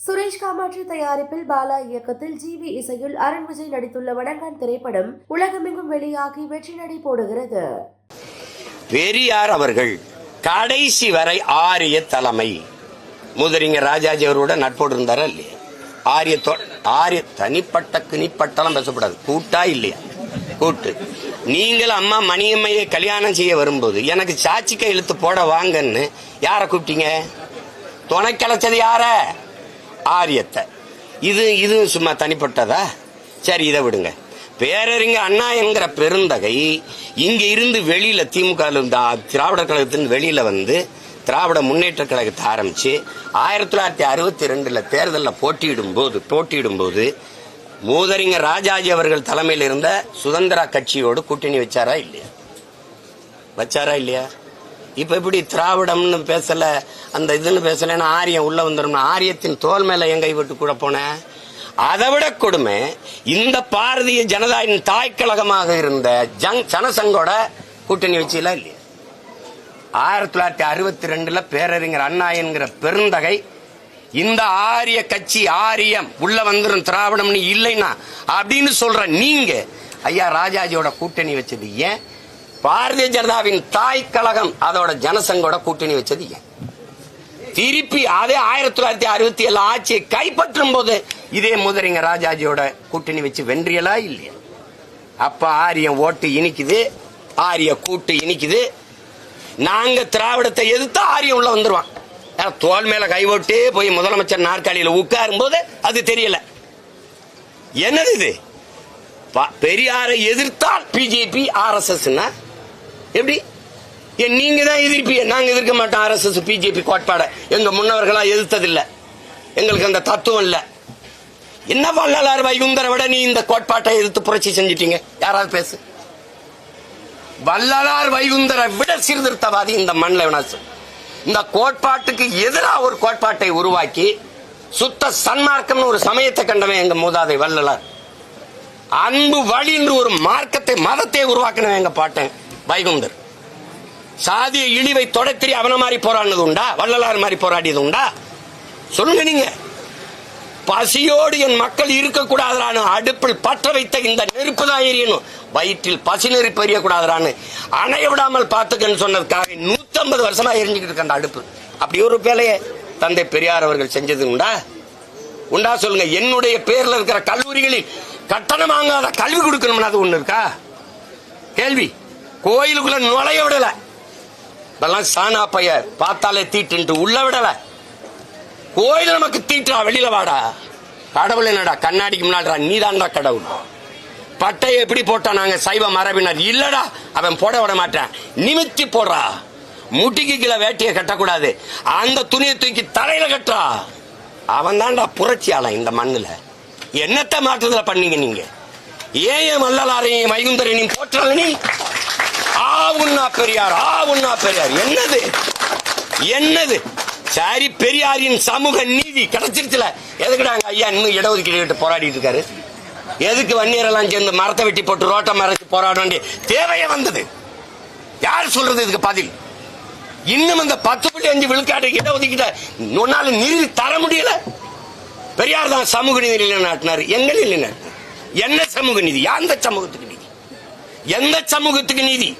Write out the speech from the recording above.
சுரேஷ் காமாட்சி தயாரிப்பில் பாலா இயக்கத்தில் ஜிவி இசையில் அருண் விஜய் நடித்துள்ள வணங்கான் திரைப்படம் உலகமெங்கும் வெளியாகி வெற்றி நடை போடுகிறது. பெரியார் அவர்கள் கடைசி வரை ஆரிய தலைமை முதலிங்க ராஜாஜி அவரோட நட்போடு இருந்தாரா இல்லையா? ஆரிய தனிப்பட்ட கிணிப்பட்டெல்லாம் பேசப்படாது. கூட்டா இல்லையா? கூட்டு. நீங்கள் அம்மா மணியம்மையை கல்யாணம் செய்ய வரும்போது எனக்கு சாட்சிக்க இழுத்து போட வாங்கன்னு யார கூப்பிட்டீங்க? துணை கிளச்சது யார? ஆரியத்தை. இது சும்மா தனிப்பட்டதா? சரி, இதை விடுங்க. பேரறிஞர் அண்ணா என்கிற பெருந்தகை இங்க இருந்து வெளியில திமுக திராவிட கழகத்தின் வெளியில வந்து திராவிட முன்னேற்ற கழகத்தை ஆரம்பிச்சு 1962 தேர்தலில் போட்டியிடும் போது மூதறிஞர் ராஜாஜி அவர்கள் தலைமையில் இருந்த சுதந்திரா கட்சியோடு கூட்டணி வச்சாரா இல்லையா? இப்ப எப்படி திராவிடம்னு பேசல, அந்த இதுன்னு பேசலன்னா ஆரியம் உள்ள வந்துடும். ஆரியத்தின் தோல் மேல என் கை விட்டு கூட போன. அதை விட கொடுமை, இந்த பாரதிய ஜனதாவின் தாய்க்கழகமாக இருந்த ஜனசங்கோட கூட்டணி வச்சீங்களா இல்லையா? 1962 பேரறிஞர் அண்ணா என்கிற பெருந்தகை இந்த ஆரிய கட்சி ஆரியம் உள்ள வந்துடும் திராவிடம்னு இல்லைன்னா அப்படின்னு சொல்ற நீங்க ஐயா ராஜாஜியோட கூட்டணி வச்சது ஏன்? பாரதிய ஜனதாவின் தாய் கழகம் அதோட ஜனசங்கோட கூட்டணி வச்சது ஏன்? திருப்பி அதே 1967 ஆட்சியை கைப்பற்றும் போது இதே முதலிங்க ராஜாஜியோட கூட்டணி வச்சு வென்றியலா இல்லையா? அப்ப ஆரியம் ஓட்டு இனிக்குது, ஆரிய கூட்டு இனிக்குது. நாங்க திராவிடத்தை எதிர்த்து ஆரியம் உள்ள வந்துருவான். தோல் மேல கைவோட்டே போய் முதலமைச்சர் நாற்காலியில உட்காரும் போது அது தெரியல. என்னது இது? பெரியாரை எதிர்த்தால் பிஜேபி RSS எப்படி? நீங்க தான் எதிர்ப்பீங்க, நாங்க எதிர்க்க மாட்டோம். RSS பிஜேபி கோட்பாட எங்க முன்னவர்களா எதிர்த்ததில்லை, எங்களுக்கு அந்த தத்துவம் இல்ல. என்ன வள்ளலார் வைகுந்தரை விட நீ இந்த கோட்பாட்டை எதிர்த்து புரட்சி செஞ்சிட்டீங்க? யாராவது பேசு. வள்ளலார் வைகுந்தரை விட சீர்திருத்தவாதி இந்த மண்ணில் வினாசம். இந்த கோட்பாட்டுக்கு எதிராக ஒரு கோட்பாட்டை உருவாக்கி சுத்த சன்மார்க்கம் ஒரு சமயத்தை கண்டவன் எங்க மூதாதை வள்ளலார். அன்பு வழி என்று ஒரு மார்க்கத்தை மதத்தை உருவாக்கினவன் எங்க பாட்டன் வைகுந்தர். சாதிய இழிவை தொடர்த்தி அவன மாதிரி போராடினது உண்டா? வள்ளலார் மாதிரி போராடியது உண்டா? சொல்லுங்க நீங்க. பசியோடு என் மக்கள் இருக்கக்கூடாதான்னு அடுப்பில் பற்ற வைத்த இந்த நெருப்பு தான் எரியணும், வயிற்றில் பசி நெருப்பு எரியக்கூடாதான்னு அணைய விடாமல் பார்த்துக்கன்னு சொன்னதுக்காக 150 வருஷமா எரிஞ்சுக்கிட்டு இருக்க அந்த அடுப்பு. அப்படி ஒரு வேலையை தந்தை பெரியார் அவர்கள் செஞ்சது உண்டா? சொல்லுங்க. என்னுடைய பேர்ல இருக்கிற கல்லூரிகளில் கட்டணம் வாங்காத கல்வி கொடுக்கணும்னு அது ஒண்ணு இருக்கா? கேள்வி. கோயிலுக்குள்ள நுழைய விடல, இதெல்லாம் சானா பைய பார்த்தாலே தீட்டு உள்ள விடல. கோயில் நமக்கு தீட்டா, வெளியில வாடா. கடவுள் என்னடா? கண்ணாடிக்கு முன்னாடிடா, நீதான்டா கடவுள். பட்டையை எப்படி போட்டா? நாங்க சைவ மரபினர் இல்லடா, அவன் போட விட மாட்டான். நிமித்தி போடுறா. முட்டிக்கு கீழே வேட்டியை கட்டக்கூடாது, அந்த துணியை தூக்கி தலையில கட்டுறா. அவன் தான்டா புரட்சியாளன் இந்த மண்ணுல. என்னத்தை மாற்றத்துல பண்ணீங்க நீங்க? ஏன் வள்ளலாரையும் வைகுந்தரையும் போற்றல நீ? ஆவுன்னா பெரியார். என்னது? சரி, பெரியாரின் சமூக நீதி கிடைச்சிருச்சுல. எதுக்குடாங்க ஐயா இன்னும் இடஒதுக்கீடு போராடிட்டு இருக்காரு? எதுக்கு வன்னியரெல்லாம் சேர்ந்து மரத்தை வெட்டி போட்டு ரோட்டை மறைச்சு போராட வேண்டிய தேவையே வந்தது? யார் சொல்றது இதுக்கு பதில்? இன்னும் அந்த 10.5 விழுக்காடு இடஒதுக்கீட்டை உன்னால நிறுவி தர முடியல. பெரியார் தான் சமூக நீதி நிலைநாட்டினார். எங்க நிலைநாட்டினார்? என்ன சமூக நீதி? எந்த சமூகத்துக்கு நீதி?